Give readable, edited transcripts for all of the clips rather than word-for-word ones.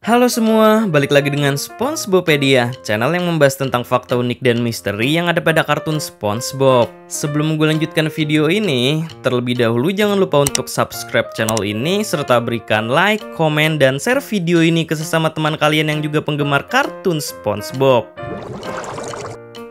Halo semua, balik lagi dengan SpongeBopedia, channel yang membahas tentang fakta unik dan misteri yang ada pada kartun SpongeBob. Sebelum gue lanjutkan video ini, terlebih dahulu jangan lupa untuk subscribe channel ini, serta berikan like, komen, dan share video ini ke sesama teman kalian yang juga penggemar kartun SpongeBob.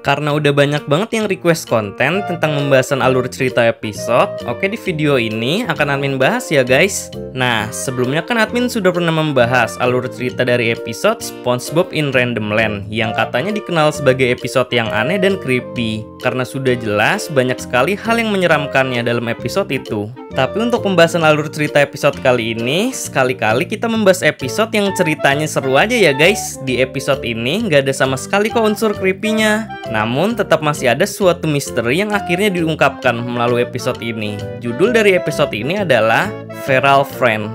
Karena udah banyak banget yang request konten tentang pembahasan alur cerita episode, oke di video ini akan admin bahas ya guys. Nah, sebelumnya kan admin sudah pernah membahas alur cerita dari episode SpongeBob in Random Land yang katanya dikenal sebagai episode yang aneh dan creepy. Karena sudah jelas banyak sekali hal yang menyeramkannya dalam episode itu. Tapi untuk pembahasan alur cerita episode kali ini, sekali-kali kita membahas episode yang ceritanya seru aja ya guys. Di episode ini nggak ada sama sekali kok unsur creepy-nya. Namun tetap masih ada suatu misteri yang akhirnya diungkapkan melalui episode ini. Judul dari episode ini adalah Feral Friend.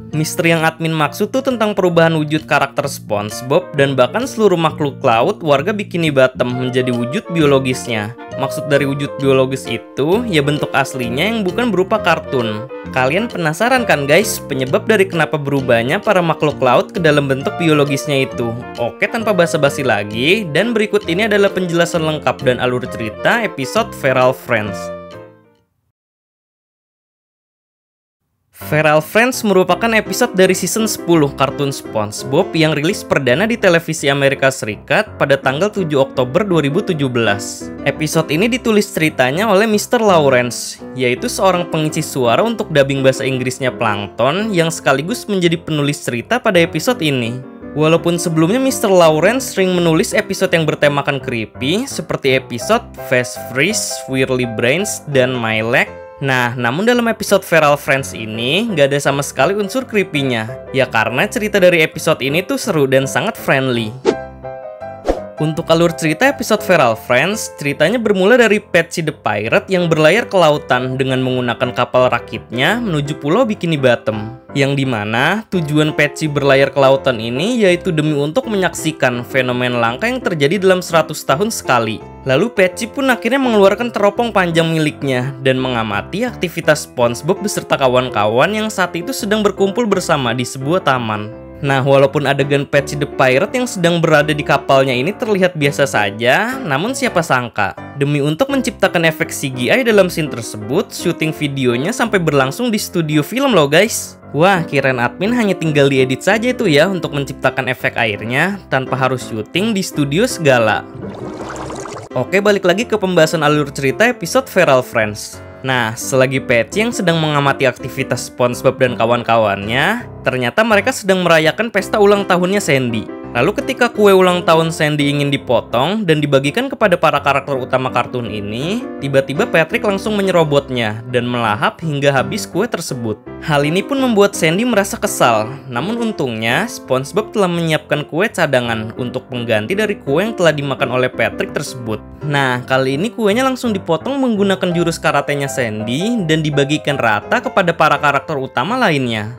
Misteri yang admin maksud tuh tentang perubahan wujud karakter SpongeBob dan bahkan seluruh makhluk laut warga Bikini Bottom menjadi wujud biologisnya. Maksud dari wujud biologis itu ya bentuk aslinya yang bukan berupa kartun. Kalian penasaran kan guys penyebab dari kenapa berubahnya para makhluk laut ke dalam bentuk biologisnya itu? Oke, tanpa basa-basi lagi, dan berikut ini adalah penjelasan lengkap dan alur cerita episode Feral Friends. Feral Friends merupakan episode dari season 10 kartun SpongeBob yang rilis perdana di televisi Amerika Serikat pada tanggal 7 Oktober 2017. Episode ini ditulis ceritanya oleh Mr. Lawrence, yaitu seorang pengisi suara untuk dubbing bahasa Inggrisnya Plankton yang sekaligus menjadi penulis cerita pada episode ini. Walaupun sebelumnya Mr. Lawrence sering menulis episode yang bertemakan creepy seperti episode Fast Freeze, Whirly Brains, dan My Leg. Nah, namun dalam episode Feral Friends ini nggak ada sama sekali unsur creepy-nya. Ya karena cerita dari episode ini tuh seru dan sangat friendly. Untuk alur cerita episode Feral Friends, ceritanya bermula dari Patchy the Pirate yang berlayar ke lautan dengan menggunakan kapal rakitnya menuju pulau Bikini Bottom. Yang dimana tujuan Patchy berlayar ke lautan ini yaitu demi untuk menyaksikan fenomena langka yang terjadi dalam 100 tahun sekali. Lalu Patchy pun akhirnya mengeluarkan teropong panjang miliknya dan mengamati aktivitas SpongeBob beserta kawan-kawan yang saat itu sedang berkumpul bersama di sebuah taman. Nah, walaupun adegan Patchy the Pirate yang sedang berada di kapalnya ini terlihat biasa saja, namun siapa sangka, demi untuk menciptakan efek CGI dalam scene tersebut, syuting videonya sampai berlangsung di studio film loh guys. Wah, kirain admin hanya tinggal diedit saja itu ya untuk menciptakan efek airnya, tanpa harus syuting di studio segala. Oke, balik lagi ke pembahasan alur cerita episode Feral Friends. Nah, selagi Patchy yang sedang mengamati aktivitas SpongeBob dan kawan-kawannya, ternyata mereka sedang merayakan pesta ulang tahunnya Sandy. Lalu ketika kue ulang tahun Sandy ingin dipotong dan dibagikan kepada para karakter utama kartun ini, tiba-tiba Patrick langsung menyerobotnya dan melahap hingga habis kue tersebut. Hal ini pun membuat Sandy merasa kesal, namun untungnya SpongeBob telah menyiapkan kue cadangan untuk pengganti dari kue yang telah dimakan oleh Patrick tersebut. Nah, kali ini kuenya langsung dipotong menggunakan jurus karatenya Sandy dan dibagikan rata kepada para karakter utama lainnya.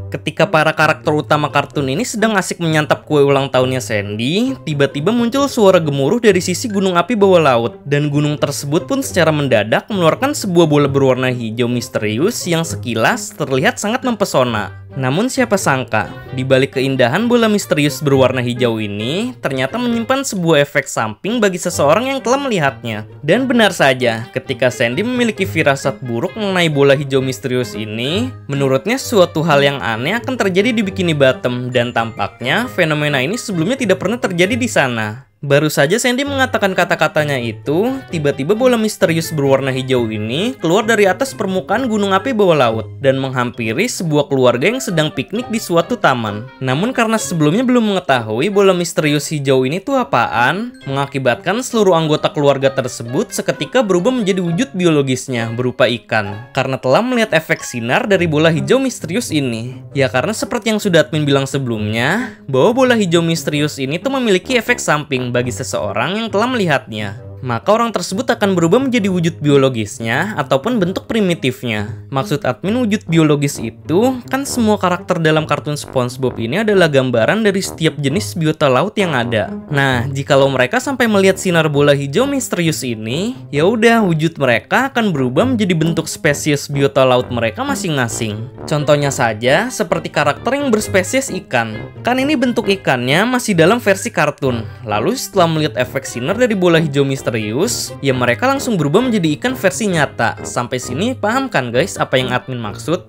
Ketika para karakter utama kartun ini sedang asik menyantap kue ulang tahunnya Sandy, tiba-tiba muncul suara gemuruh dari sisi gunung api bawah laut, dan gunung tersebut pun secara mendadak mengeluarkan sebuah bola berwarna hijau misterius yang sekilas terlihat sangat mempesona. Namun siapa sangka, di balik keindahan bola misterius berwarna hijau ini, ternyata menyimpan sebuah efek samping bagi seseorang yang telah melihatnya. Dan benar saja, ketika Sandy memiliki firasat buruk mengenai bola hijau misterius ini, menurutnya suatu hal yang aneh akan terjadi di Bikini Bottom, dan tampaknya fenomena ini sebelumnya tidak pernah terjadi di sana. Baru saja Sandy mengatakan kata-katanya itu, tiba-tiba bola misterius berwarna hijau ini keluar dari atas permukaan gunung api bawah laut dan menghampiri sebuah keluarga yang sedang piknik di suatu taman. Namun karena sebelumnya belum mengetahui bola misterius hijau ini tuh apaan, mengakibatkan seluruh anggota keluarga tersebut seketika berubah menjadi wujud biologisnya berupa ikan. Karena telah melihat efek sinar dari bola hijau misterius ini. Ya karena seperti yang sudah admin bilang sebelumnya, bahwa bola hijau misterius ini tuh memiliki efek samping bagi seseorang yang telah melihatnya. maka orang tersebut akan berubah menjadi wujud biologisnya ataupun bentuk primitifnya. Maksud admin wujud biologis itu, kan semua karakter dalam kartun SpongeBob ini adalah gambaran dari setiap jenis biota laut yang ada. Nah, jikalau mereka sampai melihat sinar bola hijau misterius ini, ya udah wujud mereka akan berubah menjadi bentuk spesies biota laut mereka masing-masing. Contohnya saja seperti karakter yang berspesies ikan. Kan ini bentuk ikannya masih dalam versi kartun. Lalu setelah melihat efek sinar dari bola hijau misterius, ya mereka langsung berubah menjadi ikan versi nyata. Sampai sini paham kan guys apa yang admin maksud?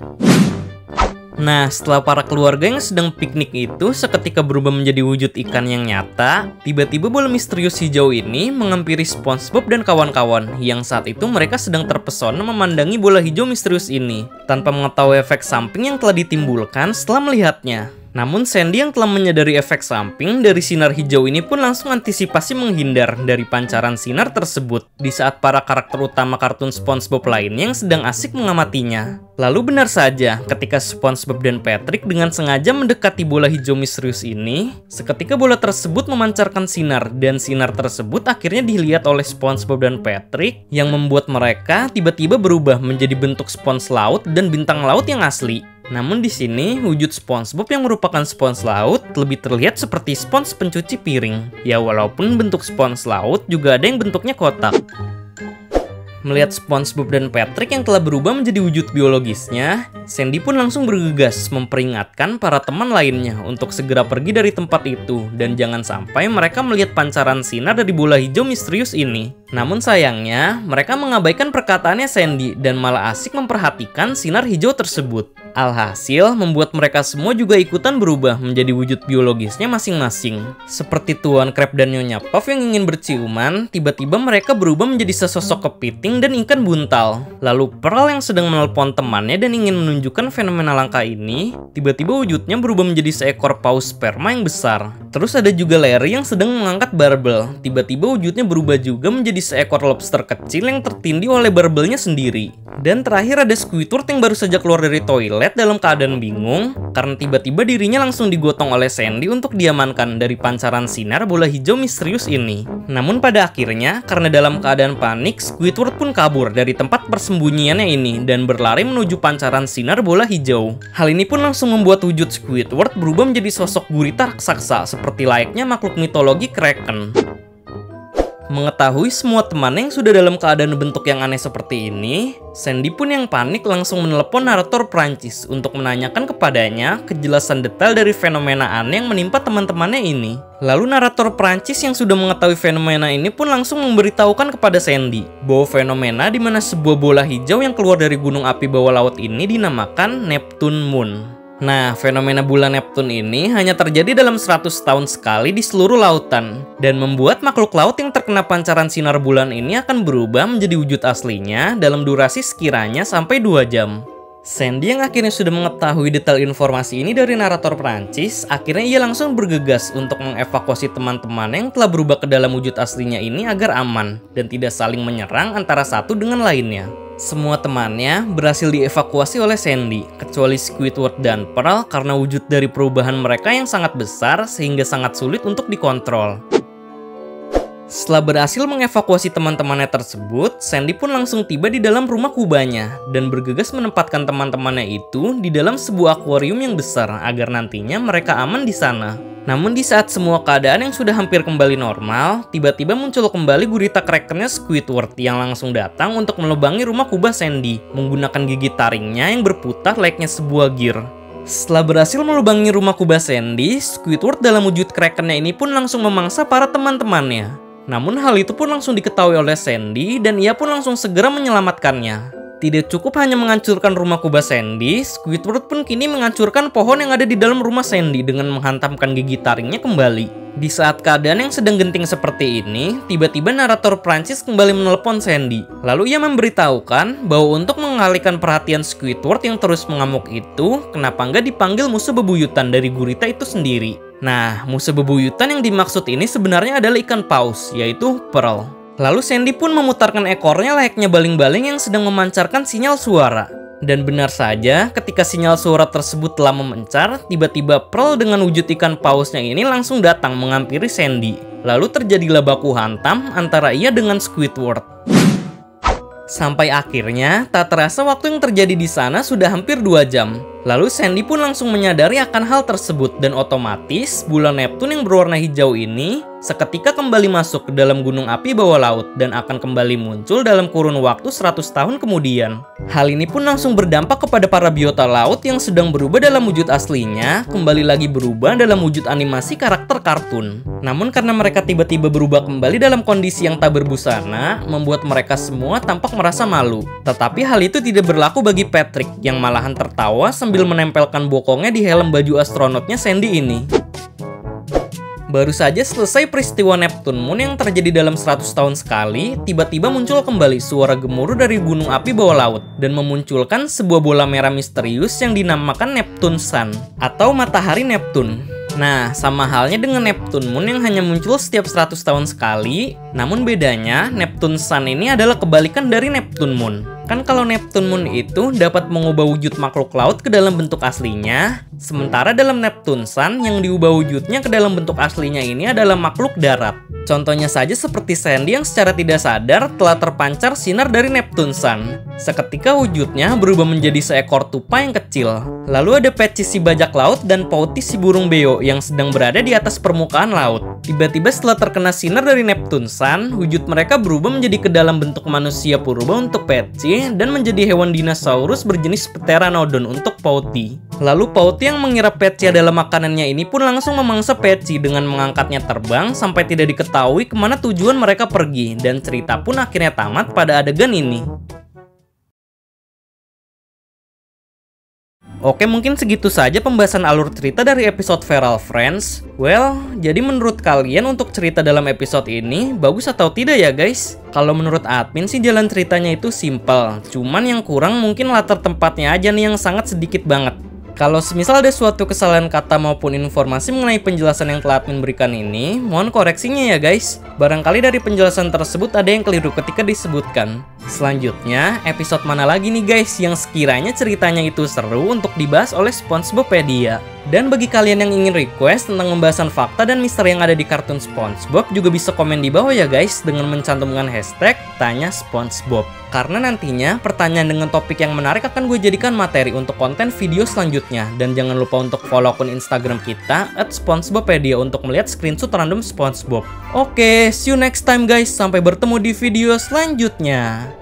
Nah, setelah para keluarga yang sedang piknik itu seketika berubah menjadi wujud ikan yang nyata, tiba-tiba bola misterius hijau ini menghampiri SpongeBob dan kawan-kawan yang saat itu mereka sedang terpesona memandangi bola hijau misterius ini tanpa mengetahui efek samping yang telah ditimbulkan setelah melihatnya. Namun Sandy yang telah menyadari efek samping dari sinar hijau ini pun langsung antisipasi menghindar dari pancaran sinar tersebut di saat para karakter utama kartun SpongeBob lainnya yang sedang asik mengamatinya. Lalu benar saja, ketika SpongeBob dan Patrick dengan sengaja mendekati bola hijau misterius ini, seketika bola tersebut memancarkan sinar dan sinar tersebut akhirnya dilihat oleh SpongeBob dan Patrick yang membuat mereka tiba-tiba berubah menjadi bentuk spons laut dan bintang laut yang asli. Namun di sini wujud SpongeBob yang merupakan spons laut lebih terlihat seperti spons pencuci piring. Ya walaupun bentuk spons laut juga ada yang bentuknya kotak. Melihat SpongeBob dan Patrick yang telah berubah menjadi wujud biologisnya, Sandy pun langsung bergegas memperingatkan para teman lainnya untuk segera pergi dari tempat itu dan jangan sampai mereka melihat pancaran sinar dari bola hijau misterius ini. Namun sayangnya, mereka mengabaikan perkataannya Sandy dan malah asik memperhatikan sinar hijau tersebut. Alhasil, membuat mereka semua juga ikutan berubah menjadi wujud biologisnya masing-masing. Seperti Tuan Crab dan Nyonya Puff yang ingin berciuman, tiba-tiba mereka berubah menjadi sesosok kepiting dan ikan buntal. Lalu Pearl yang sedang menelpon temannya dan ingin menunjukkan fenomena langka ini, tiba-tiba wujudnya berubah menjadi seekor paus sperma yang besar. Terus ada juga Larry yang sedang mengangkat barbel. Tiba-tiba wujudnya berubah juga menjadi seekor lobster kecil yang tertindih oleh barbelnya sendiri. Dan terakhir ada Squidward yang baru saja keluar dari toilet dalam keadaan bingung karena tiba-tiba dirinya langsung digotong oleh Sandy untuk diamankan dari pancaran sinar bola hijau misterius ini. Namun pada akhirnya, karena dalam keadaan panik, Squidward pun kabur dari tempat persembunyiannya ini dan berlari menuju pancaran sinar bola hijau. Hal ini pun langsung membuat wujud Squidward berubah menjadi sosok gurita raksasa seperti layaknya makhluk mitologi Kraken. Mengetahui semua temannya yang sudah dalam keadaan bentuk yang aneh seperti ini, Sandy pun yang panik langsung menelepon narator Prancis untuk menanyakan kepadanya kejelasan detail dari fenomena aneh yang menimpa teman-temannya ini. Lalu narator Prancis yang sudah mengetahui fenomena ini pun langsung memberitahukan kepada Sandy bahwa fenomena di mana sebuah bola hijau yang keluar dari gunung api bawah laut ini dinamakan Neptune Moon. Nah, fenomena bulan Neptune ini hanya terjadi dalam 100 tahun sekali di seluruh lautan dan membuat makhluk laut yang terkena pancaran sinar bulan ini akan berubah menjadi wujud aslinya dalam durasi sekiranya sampai 2 jam. Sandy yang akhirnya sudah mengetahui detail informasi ini dari narator Prancis, akhirnya ia langsung bergegas untuk mengevakuasi teman-teman yang telah berubah ke dalam wujud aslinya ini agar aman dan tidak saling menyerang antara satu dengan lainnya. Semua temannya berhasil dievakuasi oleh Sandy, kecuali Squidward dan Pearl karena wujud dari perubahan mereka yang sangat besar sehingga sangat sulit untuk dikontrol. Setelah berhasil mengevakuasi teman-temannya tersebut, Sandy pun langsung tiba di dalam rumah kubahnya dan bergegas menempatkan teman-temannya itu di dalam sebuah akuarium yang besar agar nantinya mereka aman di sana. Namun di saat semua keadaan yang sudah hampir kembali normal, tiba-tiba muncul kembali gurita Krakennya Squidward yang langsung datang untuk melubangi rumah kubah Sandy menggunakan gigi taringnya yang berputar layaknya sebuah gear. Setelah berhasil melubangi rumah kubah Sandy, Squidward dalam wujud Krakennya ini pun langsung memangsa para teman-temannya. Namun hal itu pun langsung diketahui oleh Sandy dan ia pun langsung segera menyelamatkannya. Tidak cukup hanya menghancurkan rumah kubah Sandy, Squidward pun kini menghancurkan pohon yang ada di dalam rumah Sandy dengan menghantamkan gigi taringnya kembali. Di saat keadaan yang sedang genting seperti ini, tiba-tiba narator Prancis kembali menelepon Sandy. Lalu ia memberitahukan bahwa untuk mengalihkan perhatian Squidward yang terus mengamuk itu, kenapa nggak dipanggil musuh bebuyutan dari gurita itu sendiri. Nah, musuh bebuyutan yang dimaksud ini sebenarnya adalah ikan paus, yaitu Pearl. Lalu Sandy pun memutarkan ekornya layaknya baling-baling yang sedang memancarkan sinyal suara. Dan benar saja, ketika sinyal suara tersebut telah memencar, tiba-tiba Pearl dengan wujud ikan pausnya ini langsung datang menghampiri Sandy. Lalu terjadilah baku hantam antara ia dengan Squidward. Sampai akhirnya, tak terasa waktu yang terjadi di sana sudah hampir 2 jam. Lalu Sandy pun langsung menyadari akan hal tersebut dan otomatis bulan Neptune yang berwarna hijau ini seketika kembali masuk ke dalam gunung api bawah laut dan akan kembali muncul dalam kurun waktu 100 tahun kemudian. Hal ini pun langsung berdampak kepada para biota laut yang sedang berubah dalam wujud aslinya, kembali lagi berubah dalam wujud animasi karakter kartun. Namun karena mereka tiba-tiba berubah kembali dalam kondisi yang tak berbusana, membuat mereka semua tampak merasa malu. Tetapi hal itu tidak berlaku bagi Patrick yang malahan tertawa sambil menempelkan bokongnya di helm baju astronotnya Sandy ini. Baru saja selesai peristiwa Neptune Moon yang terjadi dalam 100 tahun sekali, tiba-tiba muncul kembali suara gemuruh dari gunung api bawah laut dan memunculkan sebuah bola merah misterius yang dinamakan Neptune Sun atau matahari Neptune. Nah, sama halnya dengan Neptune Moon yang hanya muncul setiap 100 tahun sekali, namun bedanya Neptune Sun ini adalah kebalikan dari Neptune Moon. Kan kalau Neptune Moon itu dapat mengubah wujud makhluk laut ke dalam bentuk aslinya, sementara dalam Neptune Sun yang diubah wujudnya ke dalam bentuk aslinya ini adalah makhluk darat. Contohnya saja seperti Sandy yang secara tidak sadar telah terpancar sinar dari Neptune Sun. Seketika wujudnya berubah menjadi seekor tupai yang kecil. Lalu ada Patchy si bajak laut dan Pouty si burung beo yang sedang berada di atas permukaan laut. Tiba-tiba setelah terkena sinar dari Neptune Sun, wujud mereka berubah menjadi ke dalam bentuk manusia purba untuk Patchy dan menjadi hewan dinosaurus berjenis Pteranodon untuk Pouty. Lalu Pouty yang mengira Patchy adalah makanannya ini pun langsung memangsa Patchy dengan mengangkatnya terbang sampai tidak diketahui kemana tujuan mereka pergi, dan cerita pun akhirnya tamat pada adegan ini. Oke, mungkin segitu saja pembahasan alur cerita dari episode Feral Friends. Well, jadi menurut kalian untuk cerita dalam episode ini bagus atau tidak ya guys? Kalau menurut admin sih jalan ceritanya itu simple, cuman yang kurang mungkin latar tempatnya aja nih yang sangat sedikit banget. Kalau semisal ada suatu kesalahan kata maupun informasi mengenai penjelasan yang telah admin berikan ini, mohon koreksinya ya guys. Barangkali dari penjelasan tersebut ada yang keliru ketika disebutkan. Selanjutnya, episode mana lagi nih guys yang sekiranya ceritanya itu seru untuk dibahas oleh SpongeBopedia? Dan bagi kalian yang ingin request tentang pembahasan fakta dan misteri yang ada di kartun SpongeBob juga bisa komen di bawah ya guys dengan mencantumkan hashtag Tanya SpongeBob. Karena nantinya pertanyaan dengan topik yang menarik akan gue jadikan materi untuk konten video selanjutnya. Dan jangan lupa untuk follow akun Instagram kita @SpongeBopedia untuk melihat screenshot random SpongeBob. Oke, see you next time guys. Sampai bertemu di video selanjutnya.